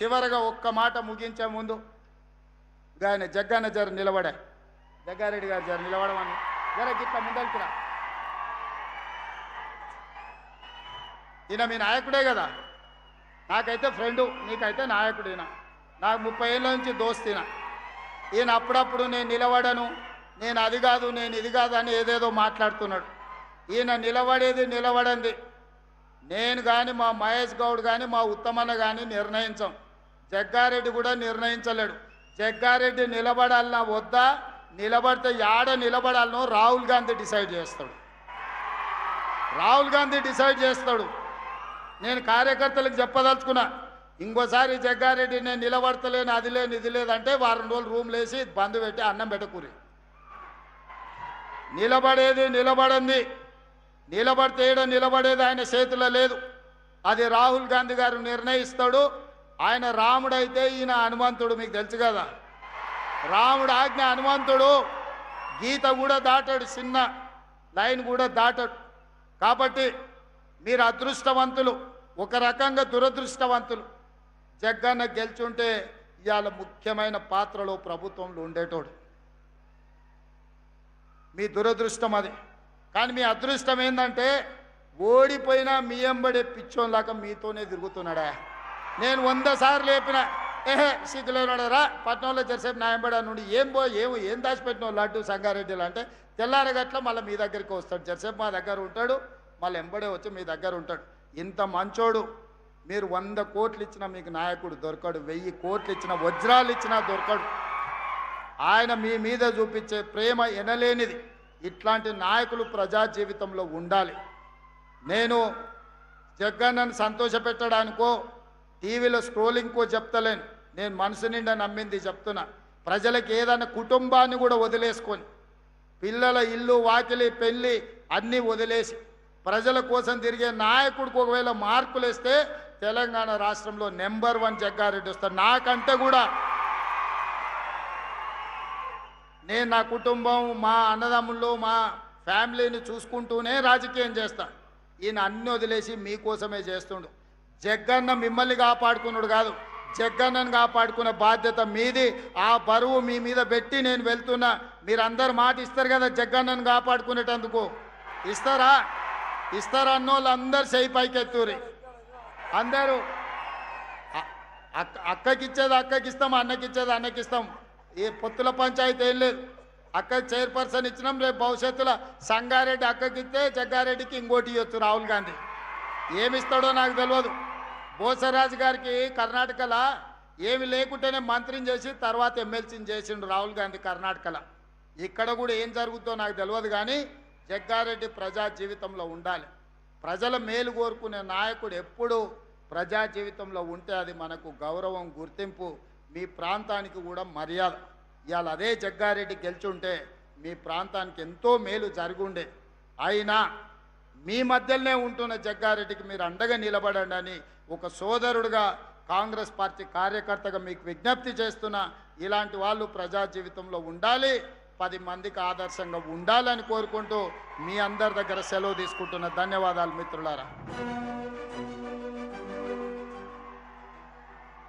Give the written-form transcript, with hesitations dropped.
చివరగా ఒక్క మాట ముగించే ముందు ఆయన జగ్గన్న జర నిలబడా, జగ్గారెడ్డి గారు జర నిలబడమని జర గిట్ల ముందలుకురా. ఈయన మీ నాయకుడే కదా, నాకైతే ఫ్రెండు, నీకైతే నాయకుడు. ఈయన నాకు 30 ఏళ్ళ నుంచి దోస్తిన. ఈయన అప్పుడప్పుడు నేను నిలబడను, నేను అది కాదు, నేను ఇది కాదు అని ఏదేదో మాట్లాడుతున్నాడు. ఈయన నిలబడంది నేను కానీ మా మహేష్ గౌడ్ కానీ మా ఉత్తమన్న కానీ నిర్ణయించాం. జగ్గారెడ్డి కూడా నిర్ణయించలేడు. జగ్గారెడ్డి నిలబడాలన్నా వద్దా, నిలబడితే యాడ నిలబడాలనో రాహుల్ గాంధీ డిసైడ్ చేస్తాడు. రాహుల్ గాంధీ డిసైడ్ చేస్తాడు. నేను కార్యకర్తలకు చెప్పదలుచుకున్నా, ఇంకోసారి జగ్గారెడ్డి నేను నిలబడతలేను, అది లేదు ఇది లేదంటే వారం రోజులు రూమ్లు వేసి బంద్ పెట్టి అన్నం పెట్టకూరి. నిలబడింది నిలబడితే నిలబడేది ఆయన చేతిలో లేదు, అది రాహుల్ గాంధీ గారు నిర్ణయిస్తాడు. ఆయన రాముడైతే ఈయన హనుమంతుడు, మీకు తెలుసు కదా. రాముడు ఆజ్ఞ హనుమంతుడు, గీత కూడా దాటాడు, చిన్న లైన్ కూడా దాటాడు. కాబట్టి మీరు అదృష్టవంతులు, ఒక రకంగా దురదృష్టవంతులు. జగ్గన్న గెలుచుంటే ఇవాళ ముఖ్యమైన పాత్రలో ప్రభుత్వంలో ఉండేటోడు. మీ దురదృష్టం అది. కానీ మీ అదృష్టం ఏంటంటే ఓడిపోయినా మీ ఎంబడే పిచ్చోన్లాగా మీతోనే తిరుగుతున్నాడా. నేను 100 సార్లు లేపిన, సిగ్గులేనాడరా పట్నంలో జరిసేపు నా ఎంబడా నుండి ఏం దాచిపెట్టిన లడ్డు సంగారెడ్డిలు అంటే తెల్లారగట్ల మళ్ళీ మీ దగ్గరికి వస్తాడు. జరిసేపు మా దగ్గర ఉంటాడు, మళ్ళీ ఎంబడే వచ్చి మీ దగ్గర ఉంటాడు. ఇంత మంచోడు. మీరు 100 కోట్లు ఇచ్చినా మీకు నాయకుడు దొరకడు, 1000 కోట్లు ఇచ్చినా వజ్రాలు ఇచ్చినా దొరకడు. ఆయన మీ మీద చూపించే ప్రేమ ఎనలేనిది. ఇట్లాంటి నాయకులు ప్రజా జీవితంలో ఉండాలి. నేను జగ్గన్నను సంతోషపెట్టడానికో టీవీలో స్క్రోలింగ్కో చెప్తలేను, నేను మనసు నిండా నమ్మింది చెప్తున్నా. ప్రజలకు ఏదైనా కుటుంబాన్ని కూడా వదిలేసుకొని, పిల్లల ఇల్లు వాకిలి పెళ్ళి అన్నీ వదిలేసి ప్రజల కోసం తిరిగే నాయకుడికి ఒకవేళ మార్కులు వేస్తే తెలంగాణ రాష్ట్రంలో నెంబర్ 1 జగ్గారెడ్డి వస్తారు. నాకంటే కూడా నేను నా కుటుంబం, మా అన్నదమ్ముళ్ళు, మా ఫ్యామిలీని చూసుకుంటూనే రాజకీయం చేస్తా. ఈయన అన్ని వదిలేసి మీకోసమే చేస్తుండు. జగ్గన్న మిమ్మల్ని కాపాడుకున్నాడు కాదు, జగ్గన్నను కాపాడుకునే బాధ్యత మీది. ఆ బరువు మీ మీద పెట్టి నేను వెళ్తున్నా. మీరందరూ మాట ఇస్తారు కదా జగ్గన్నను కాపాడుకునేటందుకు. ఇస్తారా అన్నోళ్ళు అందరు చేయి పైకెత్తూరి. అందరూ అక్కకిచ్చేది అక్కకిస్తాం, అన్నకిచ్చేది అన్నకిస్తాం. ఈ పొత్తుల పంచాయతీ ఏం లేదు. అక్కకి చైర్పర్సన్ ఇచ్చినాం, రేపు భవిష్యత్తులో సంగారెడ్డి అక్కకిస్తే జగ్గారెడ్డికి ఇంకోటి ఇవ్వచ్చు రాహుల్ గాంధీ. ఏమిస్తాడో నాకు తెలియదు. బోసరాజు గారికి కర్ణాటకలో ఏమి లేకుంటేనే మంత్రిని చేసి తర్వాత ఎమ్మెల్సీని చేసిండు రాహుల్ గాంధీ కర్ణాటకలో. ఇక్కడ కూడా ఏం జరుగుతుందో నాకు తెలియదు. కానీ జగ్గారెడ్డి ప్రజా జీవితంలో ఉండాలి. ప్రజల మేలు కోరుకునే నాయకుడు ఎప్పుడు ప్రజా జీవితంలో ఉంటే అది మనకు గౌరవం, గుర్తింపు, మీ ప్రాంతానికి కూడా మర్యాద. ఇవాళ అదే జగ్గారెడ్డి గెలుచుంటే మీ ప్రాంతానికి ఎంతో మేలు జరుగుండే. అయినా మీ మధ్యలోనే ఉంటున్న జగ్గారెడ్డికి మీరు అండగా నిలబడండి అని ఒక సోదరుడుగా, కాంగ్రెస్ పార్టీ కార్యకర్తగా మీకు విజ్ఞప్తి చేస్తున్నా. ఇలాంటి వాళ్ళు ప్రజా జీవితంలో ఉండాలి, 10 మందికి ఆదర్శంగా ఉండాలని కోరుకుంటూ మీ అందరి దగ్గర సెలవు తీసుకుంటున్న. ధన్యవాదాలు మిత్రులారా.